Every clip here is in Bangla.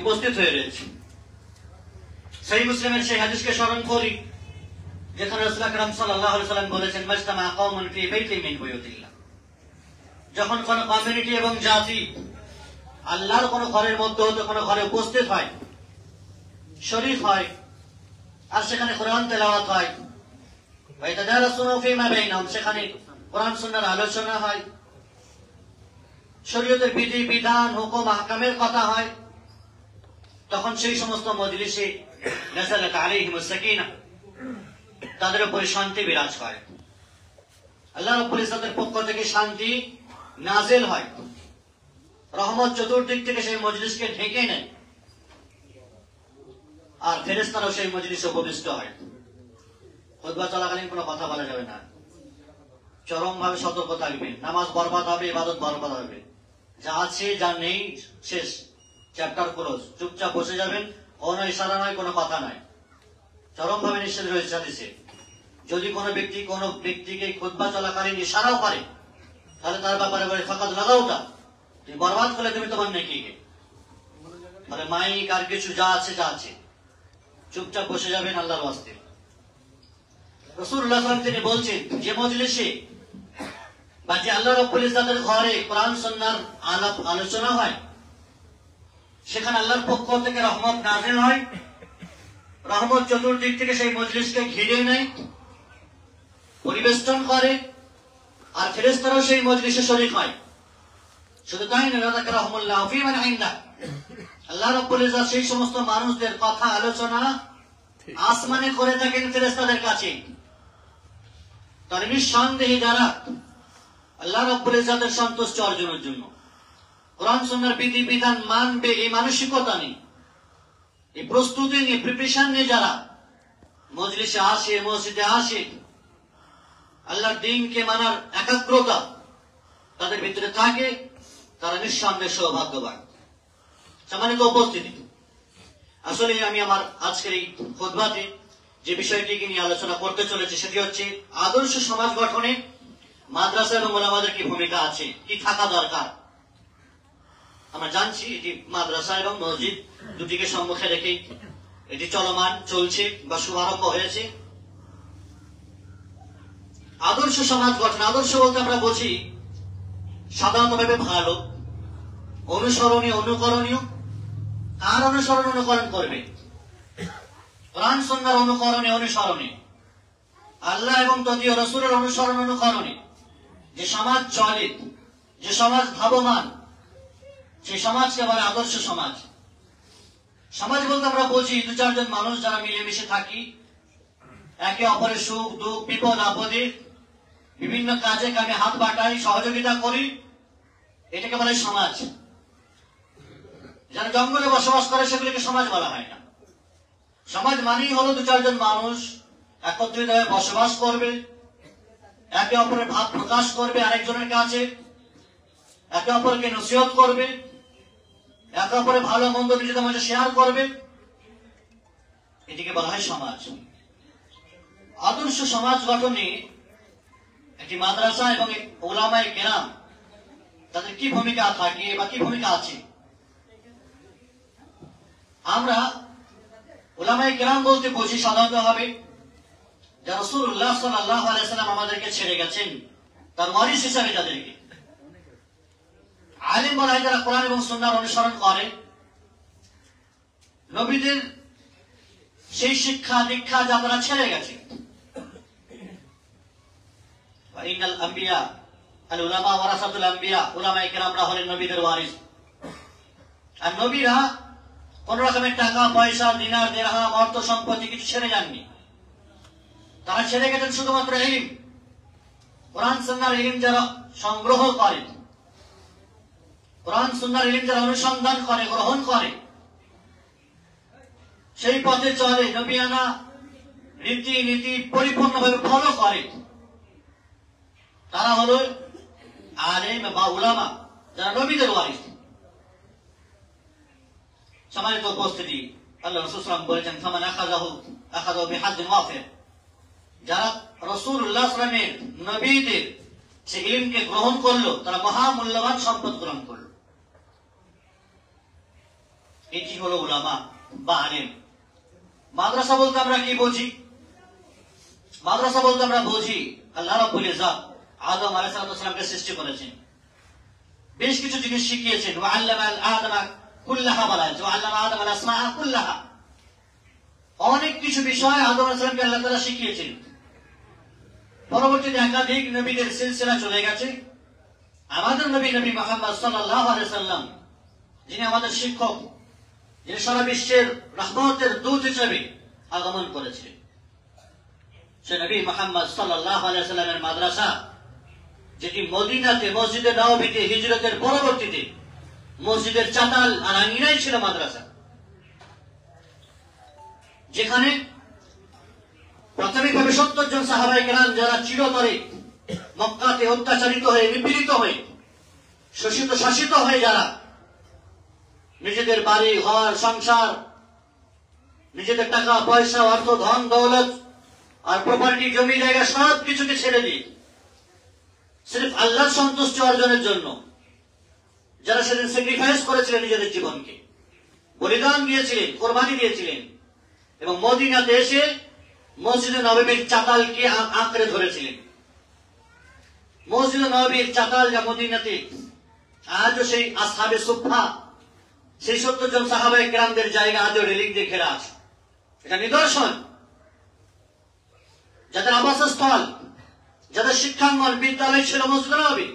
উপস্থিত হয়ে রয়েছে। সহিহ মুসলিমের সেই হাদিসকে স্মরণ করি যেখানে রাসূল আকরাম সাল্লাল্লাহু আলাইহি ওয়াসাল্লাম বলেছেন, মাজতামা কওমুন ফি বাইতিন মিন বুয়ুতিল্লাহ, যখন কোন কমিউনিটি এবং জাতি আল্লাহর কোন ঘরের মধ্যে হতে কোন ঘরে উপস্থিত হয়, শরীক হয়, আর সেখানে কোরআন তেলাওয়াত হয়, ওয়া ইয়াতাদারাসুনা ফীমা বাইনাহুম, সেখানে কোরআন সুন্নাহর আলোচনা হয়, শরীয়তের বিধি বিধান হুকুম আহকামের কথা হয়, তখন সেই সমস্ত মজলিসে নাযালাত আলাইহিমুস সাকিনাহ, তাদের উপরে শান্তি বিরাজ করে। আল্লাহ রাব্বুল ইজ্জতের পক্ষ থেকে শান্তি নাযিল হয়, রহমত চতুর্দিক থেকে সেই মজলিসকে ঢেকে নেয়, আর ফেরেশতারাও সেই মজলিসে উপবিষ্ট হয়। খুতবা চলাকালীন কোনো কথা বলা যাবে না, চরম ভাবে সতর্ক থাকবে। নামাজ বরবাদ হবে, ইবাদত বরবাদ হবে, যা আছে যা নেই শেষ, চ্যাপ্টার ক্লোজ। চুপচাপ বসে যাবেন, কোনো ইশারা নয়, কোনো কথা নয়, চরম ভাবে নিষেধ রয়েছে হাদিসে। যদি কোনো ব্যক্তিকে খুতবা চলাকালীন ইশারাও করে, তাহলে তার ব্যাপারে বলে ফাকাদ লাগাউতা, তুমি বরবাদ করলে তুমি তোমার নেকিকে। তাহলে মাইক আর কিছু যা আছে যা আছে, চুপচাপ বসে যাবেন আল্লাহর ওয়াস্তে। রাসূলুল্লাহ সাল্লাল্লাহু আলাইহি ওয়াসাল্লাম তিনি বলছেন, যে মজলিসে বা যে আল্লাহ রাব্বুল ইজ্জতের ঘরে কোরআন সুন্নাহর আলাপ আলোচনা হয়, সেখানে আল্লাহর পক্ষ থেকে রহমত নাযিল হয়, রহমত চতুর্দিক থেকে সেই মজলিসকে ঘিরে নেয়, পরিবেষ্টন করে, আর ফেরেশতারাও সেই মজলিসে শরীক হয়। শুধু তাই নয়, যাকারাহুমুল্লাহু ফী মান ইনদা, আল্লাহ রাব্বুল ইজ্জত সেই সমস্ত মানুষদের কথা আলোচনা আসমানে করে থাকেন ফেরেশতাদের কাছে। তারা নিঃসন্দেহে যারা আল্লাহ রাব্বুল ইজ্জতের সন্তুষ্টি অর্জনের জন্য কোরআন সুন্নাহর বিধি বিধান মানবে, এই মানসিকতা নেই, এই প্রস্তুতি নিয়ে প্রিপারেশন নিয়ে যারা মজলিসে আসে, মসজিদে আসে, আল্লাহর দ্বীনকে মানার একাগ্রতা তাদের ভিতরে থাকে, তারা নিঃসন্দেহে সৌভাগ্যবান। সম্মানিত উপস্থিতি, আসলে আমি আমার আজকের এই খুতবাতে যে বিষয়টিকে নিয়ে আলোচনা করতে চলেছি, সেটি হচ্ছে আদর্শ সমাজ গঠনে মাদ্রাসা এবং ওলামাদের কি ভূমিকা আছে, কি থাকা দরকার। আমরা জানছি এটি মাদ্রাসা এবং মসজিদ দুটিকে সম্মুখে রেখেই এটি চলমান চলছে বা শুভারম্ভ হয়েছে। আদর্শ সমাজ গঠন, আদর্শ বলতে আমরা বুঝি সাধারণতভাবে ভালো, অনুসরণীয়, অনুকরণীয়। কার অনুসরণ অনুকরণ করবে? কোরআন সুন্নাহর অনুকরণে অনুসরণে, আল্লাহ এবং তদীয় রাসূলের অনুসরণ অনুকরণে যে সমাজ চলে, যে সমাজ ধাবমান, সেই সমাজকে বলে আদর্শ সমাজ। সমাজ বলতে আমরা বুঝি দু চারজন মানুষ যারা মিলেমিশে থাকি, একে অপরের সুখ দুঃখ বিপদ আপদে বিভিন্ন কাজে কামে হাত বাটাই, সহযোগিতা করি, এটাকে বলে সমাজ। যারা জঙ্গলে বসবাস করে সেগুলিকে সমাজ বলা হয় না। সমাজ মানেই হলো দু চারজন মানুষ একত্রিত হয়ে বসবাস করবে, একে অপরের ভাব প্রকাশ করবে আরেকজনের কাছে, একে অপরকে নসিহত করবে, একে অপরের ভালো মন্দ নিজেদের মাঝে শেয়ার করবে, এটিকে বলা হয় সমাজ। আদর্শ সমাজ গঠনে একটি মাদ্রাসা এবং উলামায়ে কেরাম তাদের কি ভূমিকা থাকে বা কি ভূমিকা আছে। আমরা উলামায়ে কেরাম বলতে বুঝি সাধারণত হবে যে রাসূলুল্লাহ সাল্লাল্লাহু আলাইহি ওয়াসাল্লাম আমাদেরকে ছেড়ে গেছেন, তার ওয়ারিস হিসাবে যাদেরকে। আলেম বলা হয় যারা কোরআন এবং সুন্নাহর অনুসরণ করে, নবীদের সেই শিক্ষা দীক্ষা যা তারা ছেড়ে গেছে। ইন্নাল আম্বিয়া আল উলামা ওয়ারাসাতুল আম্বিয়া, উলামায়ে কেরামরা হলেন নবীদের ওয়ারিস। আর নবীরা কোন রকমের টাকা পয়সা, দিনার দিরহাম, অর্থ সম্পত্তি কিছু ছেড়ে যাননি। তারা ছেড়ে গেছেন শুধুমাত্র ইলম, কোরআন সুন্নাহর ইলম যারা সংগ্রহ করে, কোরআন সুন্নাহর ইলম যারা অনুসন্ধান করে, গ্রহণ করে, সেই পথে চলে, নবিয়ানা রীতি নীতি পরিপূর্ণভাবে ফলো করে, তারা হলো আলেম বা উলামা যারা নবীদের ওয়ারিস। সম্মানিত উপস্থিতি, আল্লাহ রাসূল সাল্লাল্লাহু আলাইহি ওয়াসাল্লাম বলেছেন, ফামান আখাযাহু বিহাদ্দিন ওয়াফির, যারা রাসূলুল্লাহ সাল্লাল্লাহু আলাইহি ওয়াসাল্লামের নবীদের সেই ইলমকে গ্রহণ করলো, তারা মহামূল্যবান সম্পদ গ্রহণ করলো। এটি হলো উলামা বা আলেম। মাদ্রাসা বলতে আমরা কি বুঝি? মাদ্রাসা বলতে আমরা বুঝি আল্লাহ রাব্বুল ইজ্জত আদম আলাইহিস সালামকে সৃষ্টি করেছেন, বেশ কিছু জিনিস শিখিয়েছেন। ওয়া আল্লামা আদম কুল্লাহা বলা হয়েছে, ওয়া আল্লামা আদম আল আসমাআ কুল্লাহা। অনেক কিছু বিষয় আদম আলাইহিস সালামকে আল্লাহ তাআলা শিখিয়েছেন। পরবর্তীতে একাধিক নবীদের সিলসিলা চলে গেছে। আমাদের নবী মুহাম্মদ সাল্লাল্লাহু আলাইহি সাল্লাম, যিনি আমাদের শিক্ষক, যিনি সারা বিশ্বের রহমতের দূত হিসেবে আগমন করেছিলেন, সে নবী মুহাম্মদ সাল্লাল্লাহু আলাইহি সাল্লামের মাদ্রাসা, যেটি মদিনাতে মসজিদে নববীতে হিজরতের পরবর্তীতে মসজিদের চাতাল আর আঙিনায় ছিল মাদ্রাসা, যেখানে প্রাথমিকভাবে 70 জন সাহাবায়ে কেরাম, যারা চিরতরে মক্কাতে অত্যাচারিত হয়ে, নিপীড়িত হয়ে, শোষিত শাসিত হয়ে, যারা নিজেদের বাড়ি ঘর সংসার, নিজেদের টাকা পয়সা অর্থ ধন দৌলত আর প্রপার্টি জমি জায়গা সব কিছুকে ছেড়ে দিয়ে সির্ফ আল্লাহর সন্তুষ্টি অর্জনের জন্য যারা সেদিন স্যাক্রিফাইস করেছিলেন, নিজেদের জীবনকে বলিদান দিয়েছিলেন, কোরবানি দিয়েছিলেন, এবং মদিনাতে এসে মসজিদে নববীর চাতালকে আঁকড়ে ধরেছিলেন। মসজিদে নববীর চাতাল যা মদিনাতে আজও সেই আসহাবে সুফফা, সেই 70 জন সাহাবায়ে কেরামদের জায়গা আজও রেলিং দিয়ে ঘেরা আছে। এটা নিদর্শন, যাদের আবাসস্থল, যাদের শিক্ষাঙ্গন বিদ্যালয় ছিল মসজিদে নববী,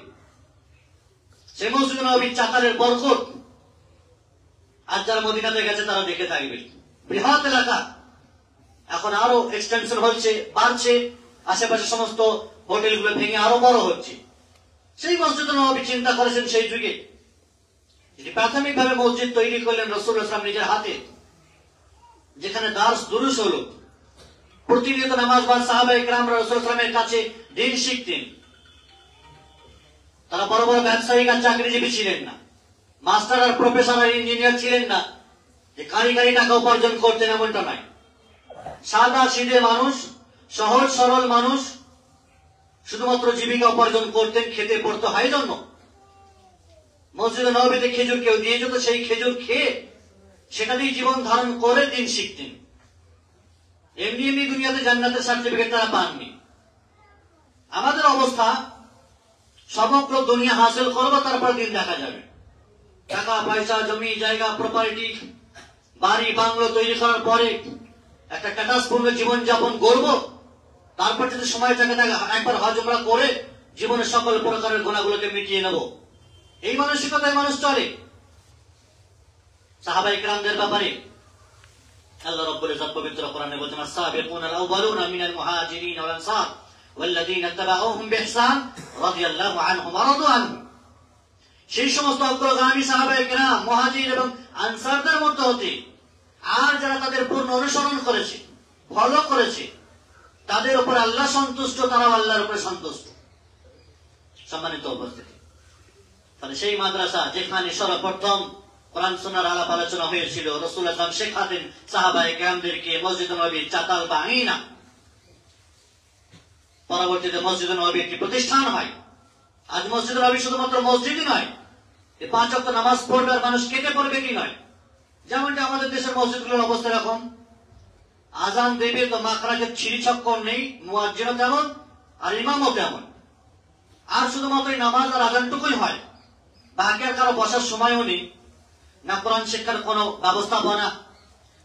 সেই মসজিদে নববীর চাতালের বরকত আজ যারা মদিনাতে গেছে তারা দেখে থাকবে। বৃহৎ এলাকা, এখন আরো এক্সটেনশন হচ্ছে, বাড়ছে, আশেপাশে সমস্ত হোটেলগুলো ভেঙে আরো বড় হচ্ছে। সেই মসজিদে নববী চিন্তা করেছেন সেই যুগে, যিনি প্রাথমিকভাবে মসজিদ তৈরি করলেন রাসূলুল্লাহ সাল্লাল্লাহু আলাইহি ওয়াসাল্লাম নিজের হাতে, যেখানে দারস দুরুস হলো, প্রতিনিয়ত নামাজ পড়া সাহাবায়ে কেরামরা রাসূলুল্লাহ সাল্লাল্লাহু আলাইহি ওয়াসাল্লামের কাছে দ্বীন শিখতেন। তারা বড় বড় ব্যবসায়িক আর চাকরিজীবী ছিলেন না, মাস্টার আর প্রফেসর আর ইঞ্জিনিয়ার ছিলেন না, যে কারি কারি টাকা উপার্জন করতেন এমনটা নয়। সাদা সিধে মানুষ, সহজ সরল মানুষ, শুধুমাত্র জীবিকা উপার্জন করতেন, খেতে পড়তে হয় জন্য। মসজিদে নববীতে খেজুর কেউ দিয়ে যেত, সেই খেজুর খেয়ে সেটা দিয়ে জীবন ধারণ করে দিন শিখতেন। এমনি এমনি দুনিয়াতে জান্নাতের সার্টিফিকেট তারা পাননি। আমাদের অবস্থা, সমগ্র দুনিয়া হাসিল করবো, তারপর দিন দেখা যাবে। টাকা পয়সা জমি জায়গা প্রপার্টি বাড়ি বাংলো তৈরি করার পরে একটা ক্যাটাসপূর্ণ জীবন যাপন করবো, তারপর যদি সময় থাকে একবার হজ উমরা করে জীবনের সকল প্রকারের গুণাগুলোকে মিটিয়ে নেব, এই মানসিকতায় মানুষ চলে। সাহাবায়ে কেরামদের ব্যাপারে আল্লাহ রাব্বুল ইজ্জত পবিত্র কোরআনে বলেছেন, আস-সাবিকুনাল আউয়ালুনা মিনাল মুহাজিরিন ওয়াল আনসার ওয়াল্লাযীনা তাবাউহুম বিইহসান রাদিয়াল্লাহু আনহুম ওয়া রাদু আনহু। সেই সমস্ত অগ্রগামী সাহাবায়ে কেরাম, মুহাজির এবং আনসারদের মধ্যে হতে আর যারা তাদের পূর্ণ অনুসরণ করেছে, ফলো করেছে, তাদের উপর আল্লাহ সন্তুষ্ট, তারাও আল্লাহর উপরে সন্তুষ্ট। সম্মানিত উপস্থিতি, তাহলে সেই মাদ্রাসা যেখানে সর্বপ্রথম কোরআন সুন্নাহর আলাপ আলোচনা হয়েছিল, রাসূলুল্লাহ সাল্লাল্লাহু আলাইহি ওয়াসাল্লাম শেখাতেন সাহাবায়ে কেরামদেরকে মসজিদে নববীর চাতাল বা আঙিনা। পরবর্তীতে মসজিদে নববী একটি প্রতিষ্ঠান হয়। আজ মসজিদে নববী শুধুমাত্র মসজিদই নয়, 5 ওয়াক্ত নামাজ পড়বে আর মানুষ কেটে পড়বে কি নয়, যেমনটা আমাদের দেশের মসজিদগুলোর অবস্থা এরকম। আজান দেবে তো মাখরাজের ছিঁড়ি ছক্কর নেই, মুয়াজ্জিনও তেমন আর ইমামও তেমন, আর শুধুমাত্র নামাজ আর আজানটুকুই হয়, বাকি আর কারো বসার সময়ও নেই। না কোরআন শিক্ষার কোনো ব্যবস্থাপনা,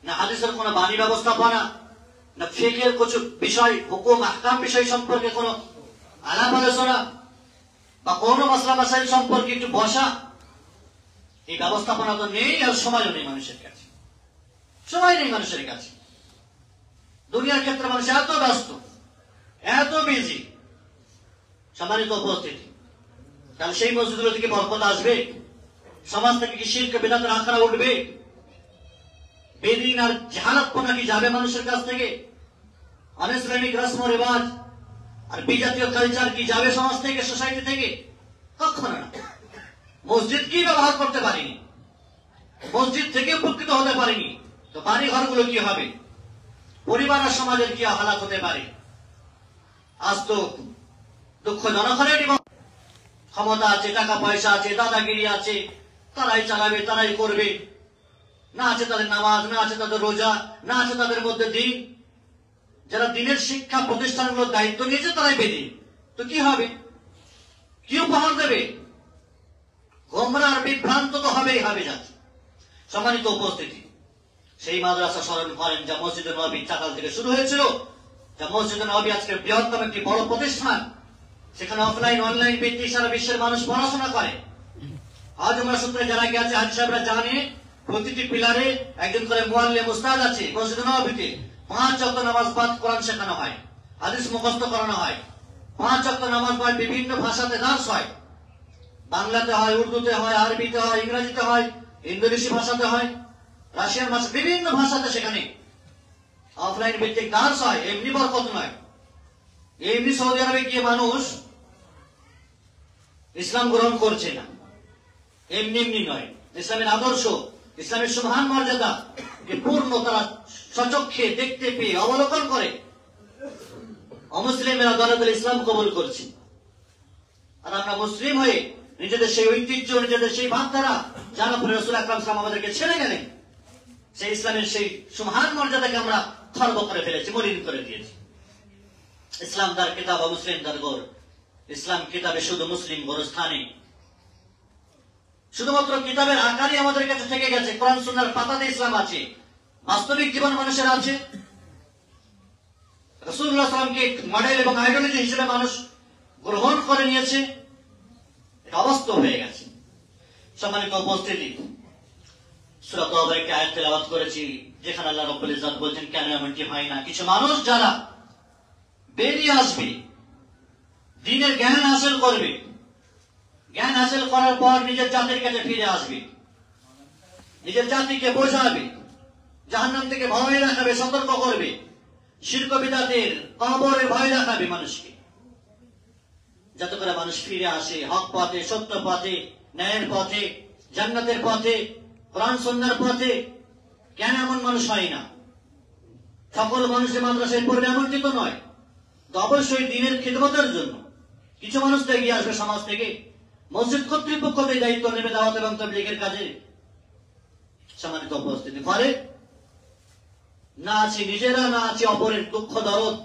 না হাদিসের কোনো বাণী ব্যবস্থাপনা, না ফিকহের কিছু বিষয়, হুকুম আহকাম বিষয় সম্পর্কে কোনো আলাপ আলোচনা, বা কোনো মাসলা মাসাইল সম্পর্কে একটু বসা, এই ব্যবস্থাপনা তো নেই, আর সময়ও নেই মানুষের কাছে। সময় নেই মানুষের কাছে। দুনিয়ার ক্ষেত্রে মানুষ এত ব্যস্ত, এত বিজি। সম্মানিত উপস্থিতি, তাহলে সেই মসজিদগুলো থেকে বরকত আসবে? সমাজ থেকে কি শিরক বিদআতের আখড়া উঠবে? বেদিন আর জাহালাতপনা কি যাবে মানুষের কাছ থেকে? অনইসলামিক রসম ও রেওয়াজ আর বিজাতীয় কালচার কি যাবে সমাজ থেকে, সোসাইটি থেকে? কখনো না। মসজিদ কি ব্যবহার করতে পারিনি, মসজিদ থেকে উপকৃত হতে পারিনি, তো বাড়ি ঘরগুলো কি হবে? পরিবার আর সমাজের কি হালাত হতে পারে? আজ তো দুঃখ জনগণেরই ক্ষমতা আছে, টাকা পয়সা আছে, দাদাগিরি আছে, তারাই চালাবে, তারাই করবে। না আছে তাদের নামাজ, না আছে তাদের রোজা, না আছে তাদের মধ্যে দিন। যারা দিনের শিক্ষা প্রতিষ্ঠানগুলোর দায়িত্ব নিয়েছে তারাই বেদিন। তো কি হবে? কি উপহার দেবে? গোমরা আর বিভ্রান্ত তো হবেই হবে যাচ্ছে। সম্মানিত উপস্থিতি, সেই মাদ্রাসা স্মরণ করেন যা মসজিদে নববী চাতাল থেকে শুরু হয়েছিল, যা মসজিদে নববী আজকের বৃহত্তম একটি বড় প্রতিষ্ঠান। সেখানে অফলাইন অনলাইন ভিত্তিক সারা বিশ্বের মানুষ পড়াশোনা করে। আজ আমরা সূত্রে যারা গেছে হাজি সাহেবরা জানে প্রতিটি পিলারে একজন করে মুআল্লিম উস্তাদ আছে। মসজিদে নববীতে 5 ওয়াক্ত নামাজ বাদ কোরআন শেখানো হয়, হাদিস মুখস্থ করানো হয়। 5 ওয়াক্ত নামাজ বাদ বিভিন্ন ভাষাতে দার্স হয়। বাংলাতে হয়, উর্দুতে হয়, আরবিতে হয়, ইংরেজিতে হয়, ইন্দোনেশি ভাষাতে হয়, রাশিয়ান ভাষা, বিভিন্ন ভাষাতে সেখানে অফলাইন ভিত্তিক দার্স হয়। এমনি বরকত নয়। এমনি সৌদি আরবে গিয়ে মানুষ ইসলাম গ্রহণ করছে না, এমনি এমনি নয়। ইসলামের আদর্শ, ইসলামের সুবহান মর্যাদা পূর্ণ তারা সচক্ষে দেখতে পেয়ে অবলোকন করে অমুসলিমেরা দলে দলে ইসলাম কবুল করছে। আর আমরা মুসলিম হয়ে নিজেদের সেই ঐতিহ্য, নিজেদের সেই ভাবধারা যারা পরে রাসূল আকরাম সাল্লাল্লাহু আলাইহি ওয়াসাল্লাম আমাদেরকে ছেড়ে গেলেন, সেই ইসলামের সেই সুবহান মর্যাদাকে আমরা খর্ব করে ফেলেছি, মলিন করে দিয়েছি। ইসলাম তার কিতাব, মুসলিম তার ঘর। ইসলাম কিতাবে শুধু মুসলিম গোরস্থানে, শুধুমাত্র কিতাবের আকারই আমাদের কাছে থেকে গেছে। কোরআন সুন্নাহর পাতাতে ইসলাম আছে, বাস্তবিক জীবন মানুষের আছে। রাসূলুল্লাহ সাল্লাল্লাহু আলাইহি ওয়াসাল্লামকে মডেল এবং আইডোলজি হিসেবে মানুষ গ্রহণ করে নিয়েছে, এটা অবাস্তব হয়ে গেছে। সম্মানিত উপস্থিতি, সূরা তাওবার একটি আয়াত তেলাওয়াত করেছি যেখানে আল্লাহ রাব্বুল ইজ্জত বলছেন কেন এমনটি হয় না, কিছু মানুষ যারা বেরিয়ে আসবে, দ্বীনের জ্ঞান হাসিল করবে, জ্ঞান হাসিল করার পর নিজের জাতির কাছে ফিরে আসবে, নিজের জাতিকে বোঝাবে, জাহান্নাম থেকে ভয় দেখাবে, সতর্ক করবে, শিরক বিদআতের কবরে ভয় দেখাবে মানুষকে, যাতে করে মানুষ ফিরে আসে হক পথে, সত্য পথে, ন্যায়ের পথে, জান্নাতের পথে, কোরআন সুন্নাহর পথে। কেন এমন মানুষ হয় না? সকল মানুষের মাদ্রাসায় পড়বে এমনটি তো নয়। তো অবশ্যই দ্বীনের খিদমতের জন্য কিছু মানুষ তো এগিয়ে আসবে সমাজ থেকে, মসজিদ কর্তৃপক্ষ থেকে দায়িত্ব নেবে দাওয়াত এবং তাবলীগের কাজে। সম্মানিত উপস্থিতি, ফলে না আছে নিজেরা, না আছে অপরের দুঃখ দরদ।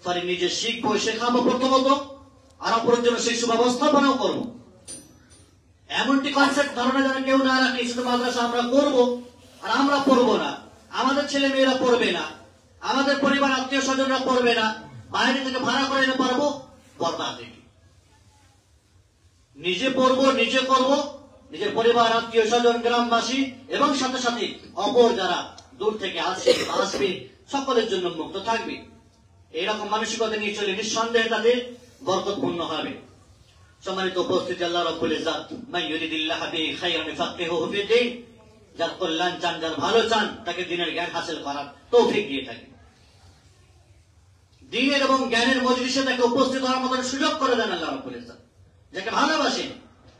ফলে নিজে শিখবো, শেখাবো প্রথমত, আর অপরের জন্য সেই সুব্যবস্থাপনাও করবো। এমনটি কনসেপ্ট ধারণা যেন কেউ না রাখে শুধু মাদ্রাসা আমরা করবো আর আমরা পড়বো না, আমাদের ছেলে মেয়েরা পড়বে না, আমাদের পরিবার আত্মীয় স্বজনরা পড়বে না, বাইরে থেকে ভাড়া করে এনে পারবো, বরবাদ। নিজে পড়বো, নিজে করবো, নিজের পরিবার আত্মীয় স্বজন গ্রামবাসী এবং সাথে সাথে অপর যারা দূর থেকে আসবে সকলের জন্য মুক্ত থাকবে। এইরকম মানসিকতা নিয়ে চলে নিঃসন্দেহে তাদের বরকতপূর্ণ হবে। সম্মানিত উপস্থিতি, আল্লাহ রাব্বুল ইজ্জত মান ইউরিদিল্লাহু বিহি খায়রান ইউফাক্কিহুহু ফিদ্দীন, যার কল্যাণ চান, যার ভালো চান, তাকে দ্বীনের জ্ঞান হাসিল করার তৌফিক দিয়ে থাকে। দ্বীনের এবং জ্ঞানের মজলিসে তাকে উপস্থিত হওয়ার মতো সুযোগ করে দেন আল্লাহ রাব্বুল ইজ্জত। যাকে ভালোবাসেন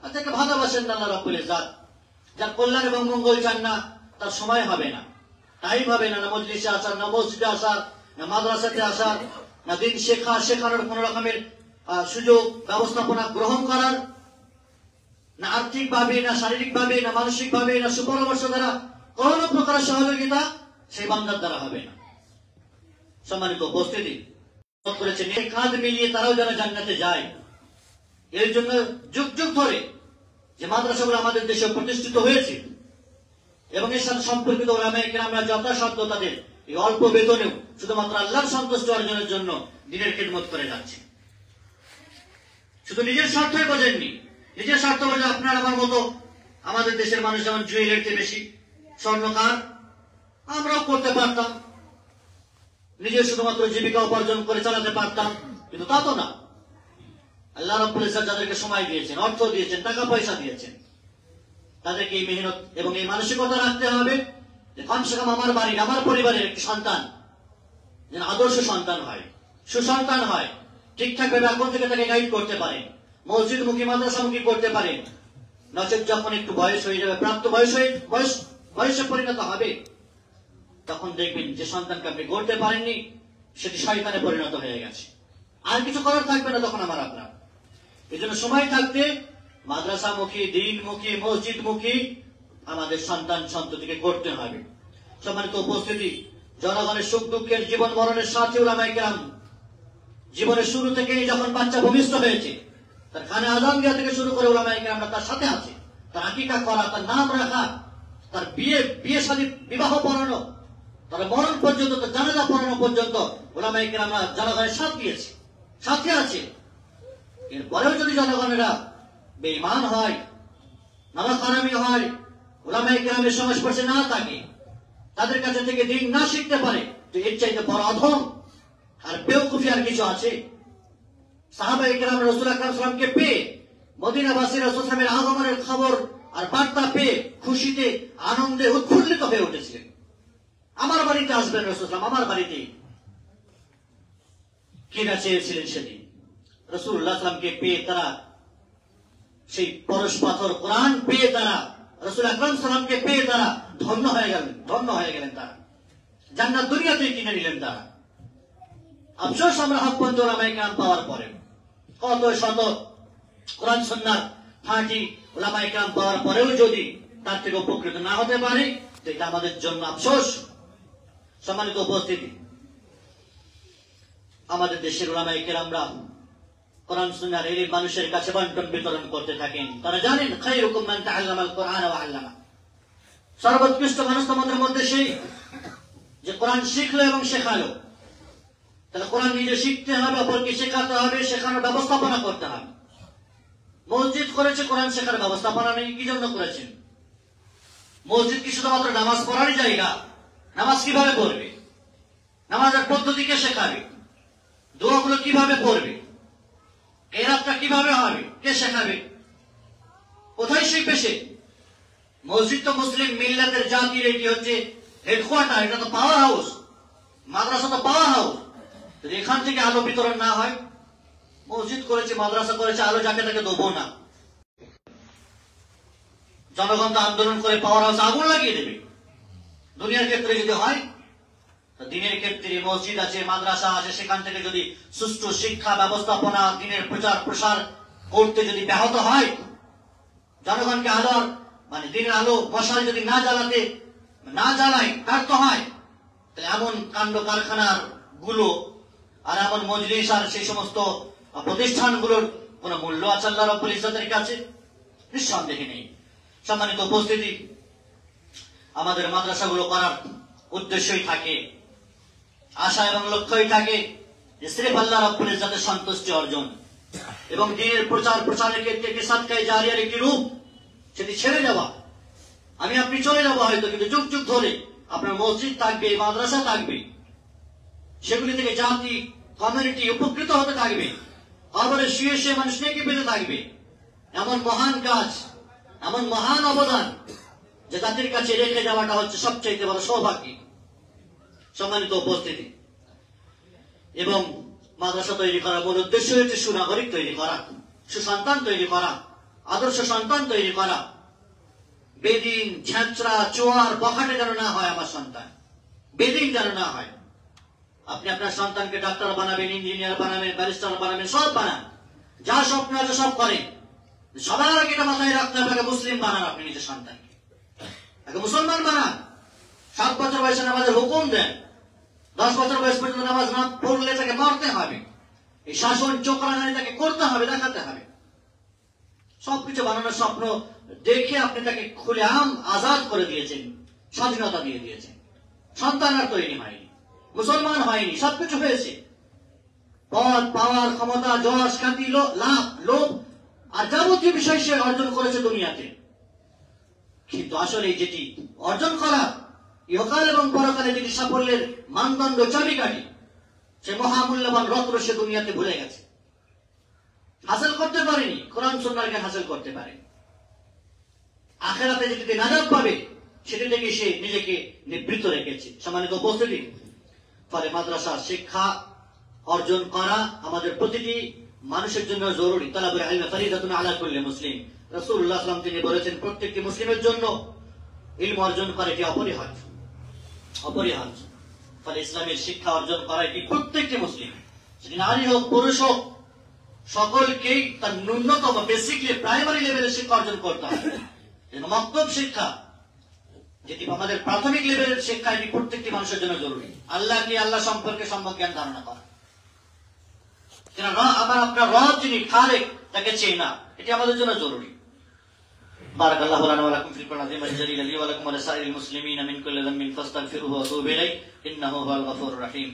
আর তাকে ভালোবাসেন আল্লাহ রাব্বুল ইজ্জত। যার কল্যাণ এবং মঙ্গল চান না, তার সময় হবে না, টাইম হবে না, না মজলিসে আসার, না মসজিদে আসার, না মাদ্রাসাতে আসার, না দিন শেখানোর কোন রকমের সুযোগ ব্যবস্থাপনা গ্রহণ করার, না আর্থিক ভাবে, না শারীরিক ভাবে, না মানসিক ভাবে, না সুপরামর্শ দ্বারা কোন প্রকার সহযোগিতা সেই বান্দার দ্বারা হবে না। সম্মানিত উপস্থিতি, করেছেন এই কাঁধ মিলিয়ে তারাও যেন জান্নাতে যায়। এর জন্য যুগ যুগ ধরে যে মাদ্রাসাগুলো আমাদের দেশে প্রতিষ্ঠিত হয়েছে এবং এর সাথে সম্পর্কিত ওলামায়ে কেরামরা যথাসাধ্য তাদের এই অল্প বেতনেও শুধুমাত্র আল্লাহর সন্তুষ্টি অর্জনের জন্য দ্বীনের খিদমত করে যাচ্ছে। শুধু নিজের স্বার্থই বোঝেননি, নিজের স্বার্থ বোঝে আপনার আমার মতো আমাদের দেশের মানুষ যেমন জুয়েলারিতে বেশি স্বর্ণকার, আমরাও করতে পারতাম, নিজের শুধুমাত্র জীবিকা উপার্জন করে চালাতে পারতাম, কিন্তু তা তো না। আল্লাহ রাব্বুল ইজ্জত যাদেরকে সময় দিয়েছেন, অর্থ দিয়েছেন, টাকা পয়সা দিয়েছেন, তাদেরকে এই মেহনত এবং এই মানসিকতা রাখতে হবে যে কমসে কম আমার বাড়ির, আমার পরিবারের একটি সন্তান যেন আদর্শ সন্তান হয়, সুসন্তান হয়, ঠিকঠাক ভাবে এখন থেকে তাকে গাইড করতে পারে, মসজিদমুখী মাদ্রাসামুখী করতে পারে। নচেত যখন একটু বয়স হয়ে যাবে, প্রাপ্ত বয়সে পরিণত হবে, তখন দেখবেন যে সন্তানকে আপনি গড়তে পারেননি সেটি শয়তানে পরিণত হয়ে গেছে, আর কিছু করার থাকবে না তখন আমার আপনার। এই জন্য সময় থাকতে মাদ্রাসামুখী, দ্বীনমুখী, মসজিদমুখী আমাদের সন্তান সন্ততিকে করতে হবে। সম্মানিত উপস্থিতি, জনগণের সুখ দুঃখের জীবন মরণের সাথে উলামায়ে কেরাম জীবনের শুরু থেকেই যখন বাচ্চা ভূমিষ্ঠ হয়েছে তার কানে আযান দেওয়া থেকে শুরু করে উলামায়ে কেরামরা তার সাথে আছে। তার আকিকা করা, তার নাম রাখা, তার বিয়ে শাদী বিবাহ পড়ানো, তার মরণ পর্যন্ত, তার জানাজা পড়ানো পর্যন্ত উলামায়ে কেরামরা জনগণের সাথ দিয়েছে, সাথে আছে। এরপরেও যদি জনগণেরা বেঈমান হয়, নামাজ হারামি হয়, উলামায়ে কেরামের সংস্পর্শে না থাকে, তাদের কাছে থেকে দিন না শিখতে পারে, তো এর চাইতে বড় অধম আর বেওকুফি আর কিছু আছে? সাহাবায়ে কেরাম রাসূল আকরাম সাল্লাল্লাহু আলাইহি ওয়াসাল্লামকে পেয়ে, মদিনাবাসী রাসূল সাল্লাল্লাহু আলাইহি ওয়াসাল্লামের আগমনের খবর আর বার্তা পেয়ে খুশিতে আনন্দে উৎফুল্লিত হয়ে উঠেছিলেন। আমার বাড়িতে আসবেন রাসূল সাল্লাল্লাহু আলাইহি ওয়াসাল্লাম, আমার বাড়িতে কিনা চেয়েছিলেন সেদিন। রাসূলুল্লাহ সাল্লাল্লাহু আলাইহি ওয়াসাল্লামকে পেয়ে তারা, সেই পরশ পাথর কোরআন পেয়ে তারা, রাসূল আকরাম সাল্লাল্লাহু আলাইহি ওয়াসাল্লামকে পেয়ে তারা ধন্য হয়ে গেলেন তারা জান্নাত দুনিয়াতেই কিনে নিলেন তারা। আফসোস আমরা হকপন্থী উলামায়ে কেরাম পাওয়ার পরে, কত শত কোরআন সুন্নাহ ফাঁকি উলামায়ে কেরাম পাওয়ার পরেও যদি তার থেকে উপকৃত না হতে পারে, তো এটা আমাদের জন্য আফসোস। সম্মানিত উপস্থিতি, আমাদের দেশের উলামায়ে কেরামরা কোরআন সুন্নাহর ইলম মানুষের কাছে বন্টন বিতরণ করতে থাকেন। তারা জানেন খায়রুকুম মান তাআল্লামাল কুরআন ওয়া আল্লামা, সর্বোৎকৃষ্ট মানুষ তোমাদের মধ্যে সেই যে কোরআন শিখলো এবং শেখালো। তাহলে কোরআন নিজে শিখতে হবে, অপরকে শেখাতে হবে, শেখানোর ব্যবস্থাপনা করতে হবে। মসজিদ করেছে, কোরআন শেখার ব্যবস্থাপনা নেই। কি জন্য করেছেন? মসজিদ কি শুধুমাত্র নামাজ পড়ারই জায়গা? নামাজ কিভাবে পড়বে, নামাজের পদ্ধতিকে শেখাবে, দোয়াগুলো কিভাবে পড়বে, কেরাতটা কিভাবে হবে, কে শেখাবে, কোথায় শিখবে সে? মসজিদ তো মুসলিম মিল্লাতের জাতির এটি হচ্ছে হেডকোয়ার্টার, এটা তো পাওয়ার হাউস। মাদ্রাসা তো পাওয়ার হাউস। যদি এখান থেকে আলো বিতরণ না হয়, মসজিদ করেছে, মাদ্রাসা করেছে, আলো যাকে তাকে দেবো না। জনগণ তো আন্দোলন করে পাওয়ার হাউস আগুন লাগিয়ে দেবে। দুনিয়ার ক্ষেত্রে যদি হয়, দিনের ক্ষেত্রে মসজিদ আছে, মাদ্রাসা আছে, সেখান থেকে যদি সুষ্ঠু শিক্ষা ব্যবস্থাপনা, দিনের প্রচার প্রসার করতে যদি ব্যাহত হয়, জনগণকে আলোর দিনের আলো মশাল যদি না জ্বালায় ব্যর্থ হয়, তাহলে এমন কাণ্ড কারখানার গুলো আর এমন মজলিস আর সেই সমস্ত প্রতিষ্ঠানগুলোর কোন মূল্য আছে আল্লাহ রাব্বুল ইজ্জতের কাছে? নিঃসন্দেহে নেই। সম্মানিত উপস্থিতি, আমাদের মাদ্রাসাগুলো করার উদ্দেশ্যই থাকে, আশা এবং লক্ষ্যই থাকে যে সির্ফ আল্লাহ রাব্বুল ইজ্জতের সন্তুষ্টি অর্জন এবং দ্বীনের প্রচার প্রসারের ক্ষেত্রে একটি সাদকায়ে জারিয়ার একটি রূপ সেটি ছেড়ে যাওয়া। আমি আপনি চলে যাবো হয়তো, কিন্তু যুগ যুগ ধরে আপনার মসজিদ থাকবে, মাদ্রাসা থাকবে, সেগুলি থেকে জাতি কমিউনিটি উপকৃত হতে থাকবে, আবারে শুয়ে শুয়ে মানুষ নেকি পেতে থাকবে। এমন মহান কাজ, এমন মহান অবদান যে জাতির কাছে রেখে যাওয়াটা হচ্ছে সবচেয়ে বড় সৌভাগ্য। সম্মানিত উপস্থিতি, এবং মাদ্রাসা তৈরি করার মূল উদ্দেশ্য হচ্ছে সুনাগরিক তৈরি করা, সুসন্তান তৈরি করা, আদর্শ সন্তান তৈরি করা। বেদিন, ঝ্যাঁচড়া, চোয়ার, বখাটে যেন না হয় আমার সন্তান, বেদিন যেন না হয়। আপনি আপনার সন্তানকে ডাক্তার বানাবেন, ইঞ্জিনিয়ার বানাবেন, ব্যারিস্টার বানাবেন, সব বানান, যা স্বপ্ন আছে সব করেন। সবার আগে এটা মাথায় রাখতে হবে, মুসলিম বানান আপনি নিজের সন্তানকে, আগে মুসলমান বানান। 7 বছর বয়সে নামাজের হুকুম দেন, 10 বছর বয়স পর্যন্ত নামাজ না পড়লে তাকে মারতে হবে। এই শাসন চোখরাঙানি তাকে করতে হবে, দেখাতে হবে। সবকিছু বানানোর স্বপ্ন দেখে আপনি তাকে খুলে আজাদ করে দিয়েছেন, স্বাধীনতা দিয়ে দিয়েছেন। সন্তান আর তৈরি হয়নি, মুসলমান হয়নি, সবকিছু হয়েছে। পদ, পাওয়ার, ক্ষমতা, যশ, খ্যাতি, লাভ, লোভ আর যাবতীয় বিষয় সে অর্জন করেছে দুনিয়াতে। কিন্তু আসলে যেটি অর্জন করা ইহকাল এবং পরকালে যেটি সাফল্যের মানদণ্ড, চাবিকাঠি, সে মহামূল্যবান রত্ন সে দুনিয়াতে ভুলে গেছে, হাসিল করতে পারেনি। কোরআন সুন্নাহর জ্ঞান হাসিল করতে পারে, আখিরাতে যেটিতে নাজাত পাবে সেটি থেকে সে নিজেকে নিবৃত্ত রেখেছে। সম্মানিত উপস্থিতি, ফলে মাদ্রাসা শিক্ষা অর্জন করা আমাদের প্রতিটি মানুষের জন্য জরুরি। তালাবুল ইলম ফরিদাতুন আলা কুল্লি মুসলিম, রাসূলুল্লাহ সাল্লাল্লাহু আলাইহি ওয়াসাল্লাম তিনি বলেছেন, প্রত্যেকটি মুসলিমের জন্য ইলম অর্জন করা এটি অপরিহার্য। ফলে ইসলামের শিক্ষা অর্জন করা এটি প্রত্যেকটি মুসলিম, সেটি নারী হোক পুরুষ হোক, সকলকেই তার ন্যূনতম বেসিকলি প্রাইমারি লেভেলের শিক্ষা অর্জন করতে হবে। মক্তব শিক্ষা, যেটি আমাদের প্রাথমিক লেভেলের শিক্ষা, এটি প্রত্যেকটি মানুষের জন্য জরুরি। আল্লাহকে, আল্লাহ সম্পর্কে সম্যক জ্ঞান ধারণা করা, আবার আপনার রব যিনি খালেক তাকে চেনা, এটি আমাদের জন্য জরুরি। বারাকাল্লাহু লানা ওয়া লাকুম ফিল কুরআনিল আযীম ওয়া জালিল লি ওয়া লাকুম ওয়া লিসাইরিল মুসলিমিনা মিন কুল্লি যামবিন ফাস্তাগফিরুহু ওয়া তুবু ইলাইহি ইন্নাহু হুয়াল গফুরুর রহিম।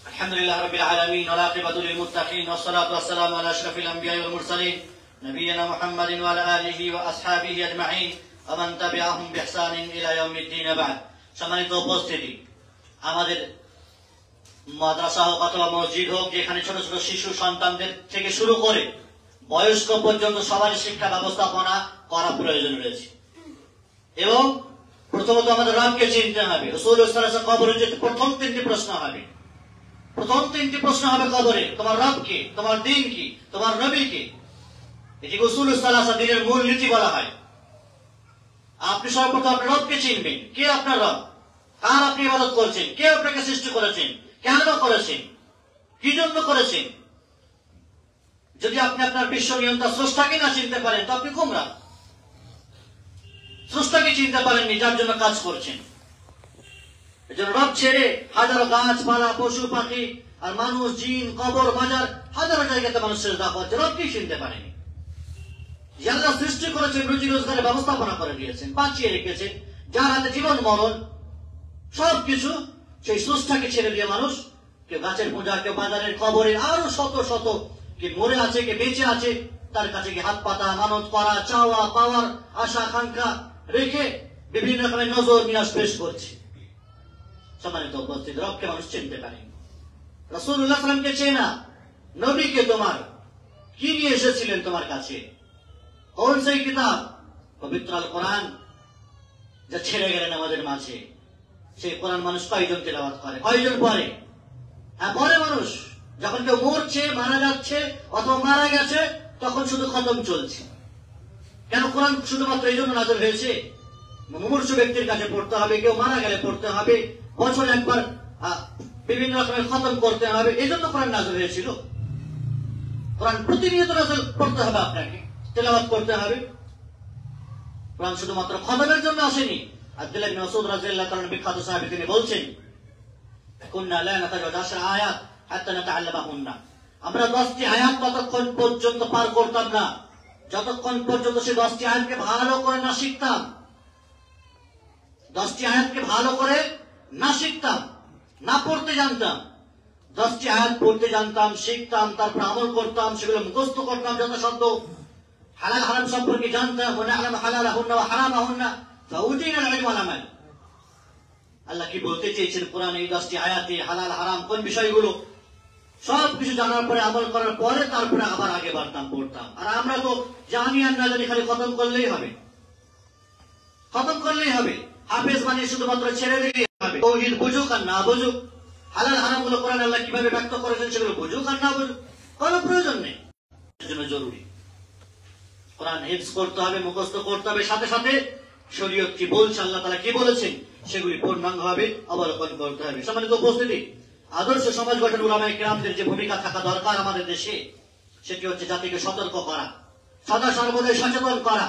আলহামদুলিল্লাহি রাব্বিল আলামিন ওয়া আকিবাতু লিল মুত্তাকিন ওয়াস সালাতু ওয়াস সালামু আলা আশরাফিল আমবিয়া ওয়াল মুরসালিন নবিয়িনা মুহাম্মাদিন ওয়া আলা আলিহি ওয়া আসহাবিহি আজমাইন ওয়া মান তাবিআহুম বিইহসানিন ইলা ইয়াউমিদ্দিন। বা'দ। সম্মানিত উপস্থিতি, আমাদের মাদ্রাসা হোক অথবা মসজিদ হোক, যেখানে ছোট ছোট শিশু সন্তানদের থেকে শুরু করে বয়স্ক পর্যন্ত সবার শিক্ষা ব্যবস্থাপনা করা প্রয়োজন রয়েছে। এবং প্রথমত আমাদের রবকে চিনতে হবে। রাসূল সাল্লাল্লাহু আলাইহি ওয়াসাল্লাম কবরে যেতে প্রথম তিনটি প্রশ্ন হবে। কবরে, তোমার রব কে, তোমার দ্বীন কি, তোমার নবী কে। এটি রাসূল সাল্লাল্লাহু আলাইহি ওয়াসাল্লাম দ্বীনের মূল নীতি বলা হয়। আপনি সর্বপ্রথম আপনার রবকে চিনবেন। কে আপনার রব? কার আপনি ইবাদত করছেন? কে আপনাকে সৃষ্টি করেছেন? কেন করেছেন? কি জন্য করেছেন? যদি আপনি আপনার বিশ্ব নিয়ন্তা স্রষ্টাকে না চিনতে পারেন তো আপনি গোমরা। স্রষ্টাকে চিনতে পারেননি, যার জন্য কাজ করছেন। এজন্য রব ছেড়ে হাজারো গাছপালা, পশু পাখি আর মানুষ, জিন, কবর, বাজার, হাজারো জায়গাতে মানুষ সেজদা করছে, রবকেই চিনতে পারেনি। যারা সৃষ্টি করেছেন, রুজি রোজগারের ব্যবস্থাপনা করে দিয়েছেন, বাঁচিয়ে রেখেছেন, যার হাতে জীবন মরণ সবকিছু, সেই স্রষ্টাকে ছেড়ে দিয়ে মানুষ কেউ গাছের পূজা, কেউ বাজারের, কবরের, আরো শত শত, কে মরে আছে, কে বেঁচে আছে, তার কাছে কি হাত পাতা, মানত করা, চাওয়া পাওয়ার আশা আকাঙ্ক্ষা রেখে বিভিন্ন রকমের নজর নিয়াজ পেশ করছে। সম্মানিত উপস্থিত, রবকে মানুষ চিনতে পারে। রাসূলুল্লাহ সাল্লাল্লাহু আলাইহি ওয়াসাল্লামকে চেনা, নবীকে তোমার কি নিয়ে এসেছিলেন তোমার কাছে, কোন সেই কিতাব, পবিত্র আল কোরআন, যা ছেড়ে গেলেন আমাদের মাঝে। সেই কোরআন মানুষ কয়জন তেলাওয়াত করে, কয়জন পড়ে? হ্যাঁ, পড়ে মানুষ। যখন কেউ মরছে, মারা যাচ্ছে অথবা মারা গেছে, তখন শুধু খতম চলছে। কেন? কোরআন শুধুমাত্র এই জন্য নাযিল হয়েছে, মুমূর্ষ ব্যক্তির কাছে পড়তে হবে, কেউ মারা গেলে পড়তে হবে, বছর একবার বিভিন্ন রকমের খতম করতে হবে, এই জন্য কোরআন নাযিল হয়েছিল। কোরআন প্রতিনিয়ত নাযিল করতে হবে, আপনাকে তেলাওয়াত করতে হবে। কোরআন শুধুমাত্র খতমের জন্য আসেনি। আব্দুল্লাহ ইবনে মাসউদ রাদিয়াল্লাহু তাআলা বিখ্যাত সাহাবী, তিনি বলছেন, কুননা লা নাতাজাওয়াজু 10 আয়াত হাত্তা নাতাআল্লামাহুন্না। আমরা 10টি আয়াত ততক্ষণ পর্যন্ত পার করতাম না যতক্ষণ পর্যন্ত সেই 10টি আয়াতকে ভালো করে না শিখতাম। 10টি আয়াতকে ভালো করে না শিখতাম, না পড়তে জানতাম। 10টি আয়াত পড়তে জানতাম, শিখতাম, তারপর আমল করতাম, সেগুলো মুখস্থ করতাম যথাসাধ্য, হালাল হারাম সম্পর্কে জানতাম, ওয়া না'লামু হালালাহুন্না ওয়া হারামাহুন্না ফাউতিনা আল-ইলম ওয়াল আমাল। আল্লাহ কি বলতে চেয়েছেন কোরআনে? এই 10টি আয়াতে হালাল হারাম কোন বিষয়গুলো সবকিছু জানার পরে, আমল করার পরে তারপরে আবার আগে বাড়তাম, পড়তাম। আর আমরা তো জানি আর না জানি, খালি খতম করলেই হবে, খতম করলেই হবে। হাফেজ মানে শুধুমাত্র ছেড়ে দিলেই হবে। তাওহীদ বুঝুক আর না বুঝুক, হালাল হারাম গুলো কোরআন আল্লাহ কিভাবে ব্যক্ত করেছেন সেগুলো বুঝুক আর না বুঝুক, কোনো প্রয়োজন নেই। এর জন্য জরুরি কোরআন হিফজ করতে হবে, মুখস্থ করতে হবে, সাথে সাথে শরীয়ত কি বলছে, আল্লাহ তাআলা কি বলেছেন সেগুলি পূর্ণাঙ্গভাবে অবলোকন করতে হবে। সম্মানিত উপস্থিতি, আদর্শ সমাজ গঠন উলামায়ে কেরামদের যে ভূমিকা থাকা দরকার আমাদের দেশে, সেটি হচ্ছে জাতিকে সতর্ক করা, সদা সর্বদাই সচেতন করা।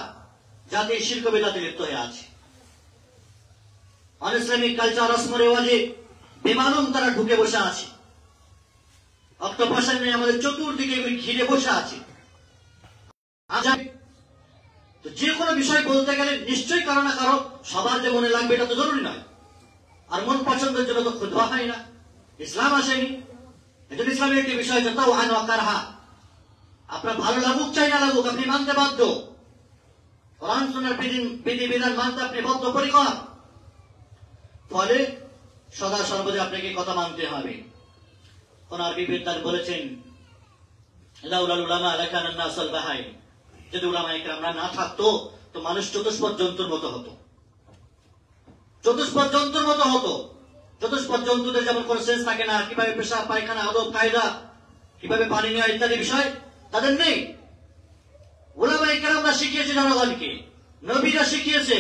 জাতি শিরক বিদআতে লিপ্ত হয়ে আছে, অনইসলামিক কালচার, রসম রেওয়াজে বেমালুম তারা ঢুকে বসে আছে। অক্টোপাসের নিয়ে আমাদের চতুর্দিকে ঘিরে বসে আছে। তো যে কোনো বিষয় বলতে গেলে নিশ্চয়ই কারো না কারো সবার যে মনে লাগবে এটা তো জরুরি নয়। আর মন পছন্দের জন্য তো খুতবা হয় না, ইসলাম আসেনি। এজন্য ইসলামের একটি বিষয় হচ্ছে তাওআন ওয়া কারহা। আপনার ভালো লাগুক চাই না লাগুক, আপনি মানতে বাধ্য। কোরআন সুন্নাহর বিধিবিধান মানতে আপনি বদ্ধপরিকর। ফলে সদা সর্বদা আপনাকে কথা মানতে হবে। কোন আরবি বিদ্বান বলেছেন, লাউলাল উলামা লাকানান নাসুল বাহাইম। যদি উলামায়ে কেরামরা না থাকতো তো মানুষ চতুষ্পদ জন্তুর মতো হতো, চতুষ্পদ জন্তুর মতো হতো। চতুষ্পদ জন্তুদের যেমন কোন সেন্স থাকে না, কিভাবে পেশাব পায়খানা, আদব কায়দা, কিভাবে পানি নেওয়া ইত্যাদি বিষয় তাদের নেই। উলামায়ে কেরামরা শিখিয়েছে জনগণকে, নবীরা শিখিয়েছে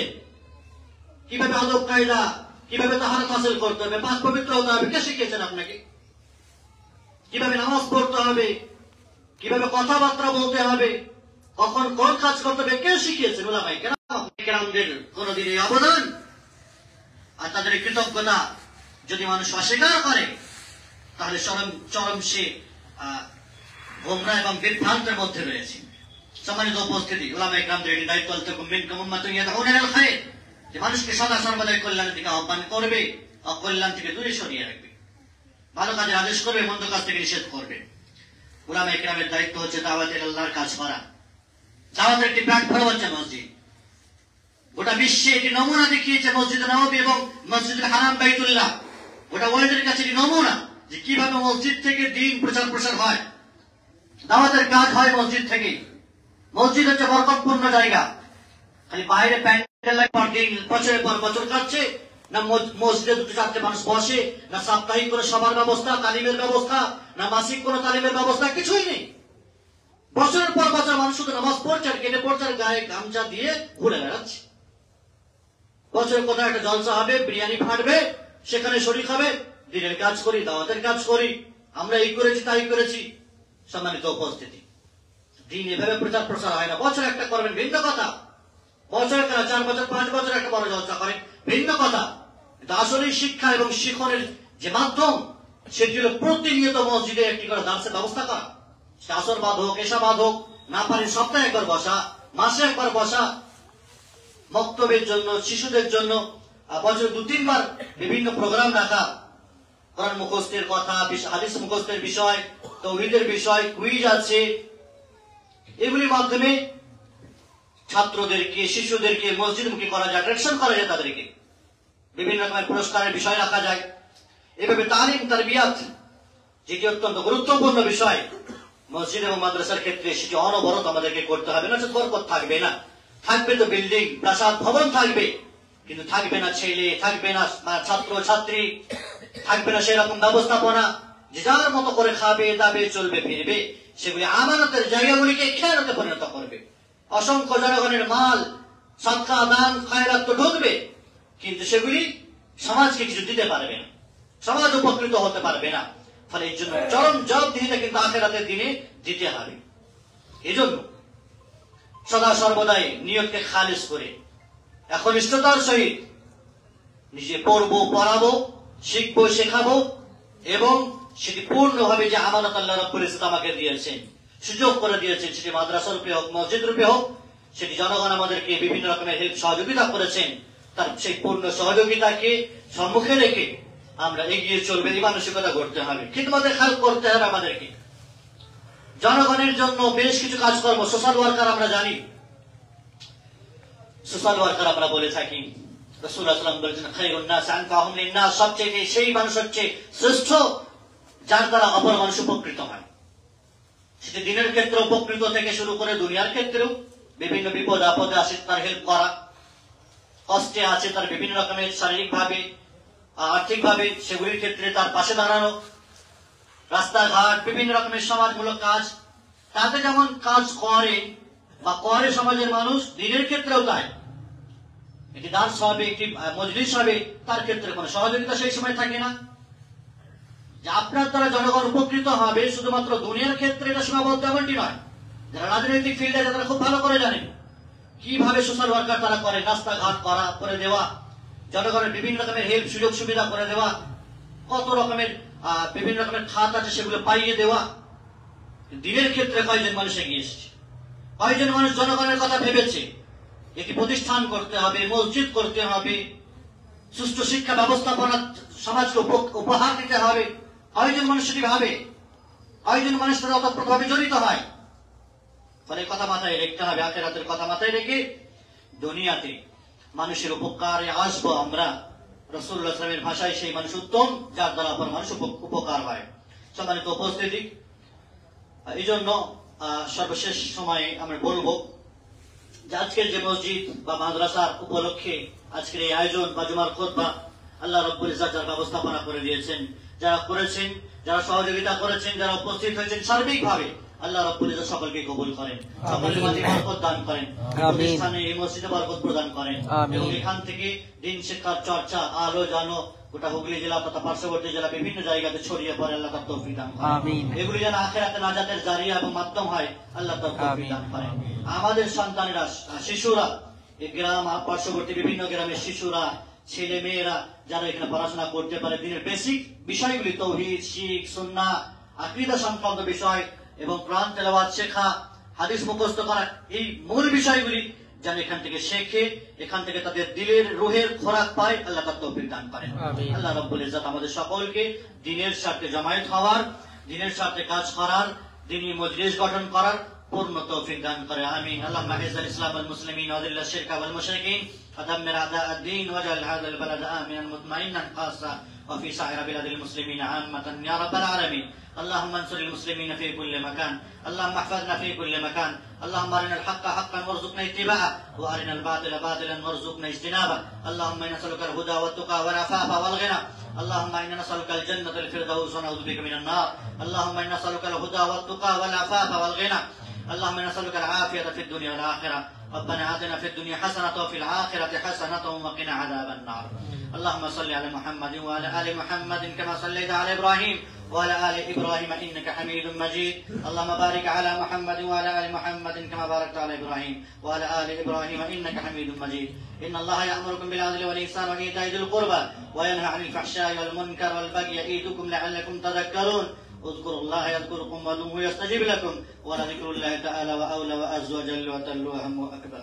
কিভাবে আদব কায়দা, কিভাবে তাহারাত হাসিল করতে হবে, পাক পবিত্র হতে হবে। কে শিখিয়েছেন আপনাকে? কিভাবে নামাজ পড়তে হবে, কিভাবে কথাবার্তা বলতে হবে, কখন কোন কাজ করতে হবে, কে শিখিয়েছেন? উলামায়ে কেরামদের কোনদিন এই অবদান আর তাদের কৃতজ্ঞতা যদি মানুষ অস্বীকার করে, তাহলে চরম সে গোমরা এবং বিভ্রান্তের মধ্যে রয়েছে। সম্মানিত উপস্থিতি, উলামায়ে কেরামদের এটি দায়িত্ব, মিনকুম উম্মাতুন ইয়াদউনা ইলাল খায়র, যে মানুষকে সদা সর্বদা কল্যাণের দিকে আহ্বান করবে, অকল্যাণ থেকে দূরে সরিয়ে রাখবে, ভালো কাজের আদেশ করবে, মন্দ কাজ থেকে নিষেধ করবে। উলামায়ে কেরামের দায়িত্ব হচ্ছে দাওয়াতে আল্লাহর কাজ করা। দাওয়াতের একটি প্ল্যাটফর্ম হচ্ছে মসজিদ। গোটা বিশ্বে এটি নমুনা দেখিয়েছে মসজিদ নববী এবং মসজিদুল হারাম বাইতুল্লাহ। গোটা ওয়ার্ল্ডের কাছে এটি নমুনা যে কিভাবে মসজিদ থেকে দিন প্রচার হয়, দাওয়াতের কাজ হয় মসজিদ থেকে। মসজিদ হচ্ছে বরকতপূর্ণ জায়গা। খালি বাইরে প্যান্ডেল বছরের পর বছর কাটছে না, মসজিদে দুটো চারটে মানুষ বসে না, সাপ্তাহিক কোনো সভার ব্যবস্থা, তালিমের ব্যবস্থা, না মাসিক কোনো তালিমের ব্যবস্থা, কিছুই নেই। বছরের পর বছর মানুষ শুধু নামাজ পড়ছে আর কেটে পড়ছে আর গায়ে গামছা দিয়ে ঘুরে বেড়াচ্ছে। বছরে কোথাও একটা জলসা হবে, বিরিয়ানি ফাটবে, সেখানে শরীক হবে। দিনের কাজ করি, দাওয়াতের কাজ করি, আমরা এই করেছি তাই করেছি। সম্মানিত উপস্থিতি, দিন এভাবে প্রচার হয় না। বছর একটা করবেন ভিন্ন কথা, বছর কেন 4 বছর 5 বছর একটা বড় জলসা করেন ভিন্ন কথা। কিন্তু আসলে শিক্ষা এবং শিক্ষণের যে মাধ্যম, সেটি হল প্রতিনিয়ত মসজিদে একটি করে দার্সের ব্যবস্থা করা। সে আসর বাদ হোক, এশা বাদ হোক, না পারেন সপ্তাহে একবার বসা, মাসে একবার বসা, বক্তব্যের জন্য, শিশুদের জন্য বছর 2-3 বার বিভিন্ন প্রোগ্রাম রাখা, কোরআন মুখস্থের কথা, হাদিস মুখস্থের বিষয়, তাওহীদের বিষয়, কুইজ আছে। এগুলির মাধ্যমে ছাত্রদেরকে, শিশুদেরকে মসজিদমুখী করা যায়, অ্যাট্রাকশন করা যায়, তাদেরকে বিভিন্ন রকমের পুরস্কারের বিষয় রাখা যায়। এভাবে তালিম তারবিয়াত, যেটি অত্যন্ত গুরুত্বপূর্ণ বিষয় মসজিদ এবং মাদ্রাসার ক্ষেত্রে, সেটি অনবরত আমাদেরকে করতে হবে, না বরকত থাকবে না। থাকবে তো বিল্ডিং, প্রাসাদ, ভবন থাকবে, কিন্তু থাকবে না ছেলে, থাকবে না ছাত্র ছাত্রী, থাকবে না সেরকম ব্যবস্থাপনা যে যার মতো করে খাবে দাবে চলবে ফিরবে। সেগুলি আমানতের জায়গাগুলিকে খেয়ানতে পরিণত করবে। অসংখ্য জনগণের মাল, সদকা, দান, খায়রাত তো ঢুকবে, কিন্তু সেগুলি সমাজকে কিছু দিতে পারবে না, সমাজ উপকৃত হতে পারবে না। ফলে এই জন্য চরম জবাবদিহিতা কিন্তু আখিরাতের দিনে দিতে হবে। এই জন্য সদা সর্বদাই নিয়তকে খালিস করে একনিষ্ঠতার সহিত নিজে পড়বো, পড়াবো, শিখবো, শেখাবো, এবং সেটি পূর্ণভাবে যে আমানত আল্লাহ রাব্বুল ইজ্জত আমাকে দিয়েছেন, সুযোগ করে দিয়েছেন, সেটি মাদ্রাসা রূপে হোক, মসজিদ রূপে হোক, সেটি জনগণ আমাদেরকে বিভিন্ন রকমের হেল্প সহযোগিতা করেছেন, তার সেই পূর্ণ সহযোগিতাকে সম্মুখে রেখে আমরা এগিয়ে চলবে, এই মানসিকতা করতে হবে। খিদমতে খাল করতে হবে আমাদেরকে। জনগণের জন্য বেশ কিছু কাজকর্ম, সোশ্যাল ওয়ার্কার আমরা জানি, সোশ্যাল ওয়ার্কার আমরা বলে থাকি। রাসূলুল্লাহ সাল্লাল্লাহু আলাইহি ওয়াসাল্লাম বলেছেন, খায়রুন নাস আনফাহুম লিন-নাস, সবচেয়ে সেই মানুষ হচ্ছে শ্রেষ্ঠ যার দ্বারা অপর মানুষ উপকৃত হয়। সেটি দিনের ক্ষেত্রে উপকৃত থেকে শুরু করে দুনিয়ার ক্ষেত্রেও বিভিন্ন বিপদ আপদে আসে তার হেল্প করা, কষ্টে আছে তার বিভিন্ন রকমের শারীরিকভাবে, আর্থিকভাবে, সেগুলির ক্ষেত্রে তার পাশে দাঁড়ানো, রাস্তাঘাট, বিভিন্ন রকমের সমাজমূলক কাজ, তাতে যেমন কাজ করে বা করে সমাজের মানুষ, দিনের ক্ষেত্রেও তাই। একটি দার্স হবে, একটি মজলিস হবে, তার ক্ষেত্রে কোনো সহযোগিতা সেই সময় থাকে না। যে আপনার দ্বারা জনগণ উপকৃত হবে শুধুমাত্র দুনিয়ার ক্ষেত্রে এটা সীমাবদ্ধ এমনটি নয়। যারা রাজনৈতিক ফিল্ডে তারা খুব ভালো করে জানেন কিভাবে সোশ্যাল ওয়ার্কার তারা করে, রাস্তাঘাট করা করে দেওয়া, জনগণের বিভিন্ন রকমের হেল্প সুযোগ সুবিধা করে দেওয়া, কত রকমের বিভিন্ন রকমের খাত আছে সেগুলো পাইয়ে দেওয়া। দিনের ক্ষেত্রে কয়জন মানুষ এগিয়ে এসেছে, কয়জন মানুষ জনগণের কথা ভেবেছে, একটি প্রতিষ্ঠান করতে হবে, মসজিদ করতে হবে, সুষ্ঠু শিক্ষা ব্যবস্থাপনা সমাজকে উপহার দিতে হবে, কয়জন মানুষ সেটি ভাবে, কয়জন মানুষ তারা অতপ্রতভাবে জড়িত হয়। ফলে কথা মাথায় রাখতে হবে, আখিরাতের কথা মাথায় রেখে দুনিয়াতে মানুষের উপকারে আসবো আমরা। রাসূলুল্লাহ সাল্লাল্লাহু আলাইহি ওয়াসাল্লামের ভাষায় সেই মানুষ উত্তম যার দ্বারা অপর মানুষ উপকার হয়। সম্মানিত উপস্থিতি, এই জন্য সর্বশেষ সময়ে আমরা বলবো যে আজকের যে মসজিদ বা মাদ্রাসার উপলক্ষে আজকের এই আয়োজন বা জুমার খুতবা আল্লাহ রাব্বুল ইজ্জত যার ব্যবস্থাপনা করে দিয়েছেন, যারা করেছেন, যারা সহযোগিতা করেছেন, যারা উপস্থিত হয়েছেন, সার্বিকভাবে আল্লাহ রাব্বুল ইজ্জত সকলকে কবুল করেন, সকলের মাঝে বরকত দান করেন, প্রতিষ্ঠানে এই মসজিদে বরকত প্রদান করেন, এবং এখান থেকে দিন শিক্ষার চর্চা, আলো জানো, গোটা হুগলি জেলা তথা পার্শ্ববর্তী জেলা বিভিন্ন জায়গাতে ছড়িয়ে পড়ে, আল্লাহ তার তৌফিক দান করেন। আমিন। এগুলি যেন আখিরাতে নাজাতের জারিয়া এবং মাধ্যম হয়, আল্লাহ তার তৌফিক দান করেন। আমাদের সন্তানেরা, শিশুরা, এই গ্রাম পার্শ্ববর্তী বিভিন্ন গ্রামের শিশুরা, ছেলে মেয়েরা যারা এখানে পড়াশোনা করতে পারে, দিনের বেসিক বিষয়গুলি তাওহীদ, শিরক, সুন্নাহ, আকীদা সংক্রান্ত বিষয় এবং কোরআন তেলাওয়াত শেখা, হাদিস মুখস্থ করা, এই মূল বিষয়গুলি যেন এখান থেকে শেখে, এখান থেকে তাদের দিলের রুহের খোরাক পায়, আল্লাহ তার তৌফিক দান করেন। আল্লাহ রাব্বুল ইজ্জত আমাদের সকলকে দিনের স্বার্থে জামায়াত হওয়ার, দিনের স্বার্থে কাজ করার, দ্বীনি মজলিস গঠন করার পূর্ণ তৌফিক দান করে। আমিন। আল্লাহুম্মা আ'ইজ্জাল ইসলাম ওয়াল মুসলিমিন ওয়া আযিল্লাশ শিরকা ওয়াল মুশরিকিন ওয়া দাম্মির আ'দা'আদ-দ্বীন ওয়াজআল হাযাল বালাদ আমিনান মুতমাইন্নান খাসা ওয়া ফি সা'iর বিলাদিল মুসলিমিন 'আম্মাতান ইয়া রাব্বাল আলামিন। اللهم انصر المسلمين في كل مكان، اللهم احفظنا في كل مكان، اللهم ارنا الحق حقا وارزقنا اتباعه وارنا الباطل باطلا وارزقنا اجتنابه. اللهم انا نسالك الهدى والتقى والعفاف والغنى، اللهم انا نسالك الجنه الفردوس ونعوذ بك من النار. اللهم انا نسالك الهدى والتقى والعفاف والغنى، اللهم انا نسالك العافيه في الدنيا والاخره. ربنا آتنا في الدنيا حسنة وفي الآخرة حسنة وقنا عذاب النار. اللهم صل على محمد وعلى آل محمد كما صليت على إبراهيم وعلى آل إبراهيم إنك حميد مجيد. اللهم بارك على محمد وعلى آل محمد كما باركت على إبراهيم وعلى آل إبراهيم إنك حميد مجيد. إن الله يأمركم بالعدل والإحسان وإيتاء ذي القربى وينهى عن الفحشاء والمنكر والبغي يعظكم لعلكم تذكرون. اذكروا الله يذكركم وادعوه يستجب لكم ولذكر الله تعالى وأولى وأعز وجل وأجل وأهم وأكبر.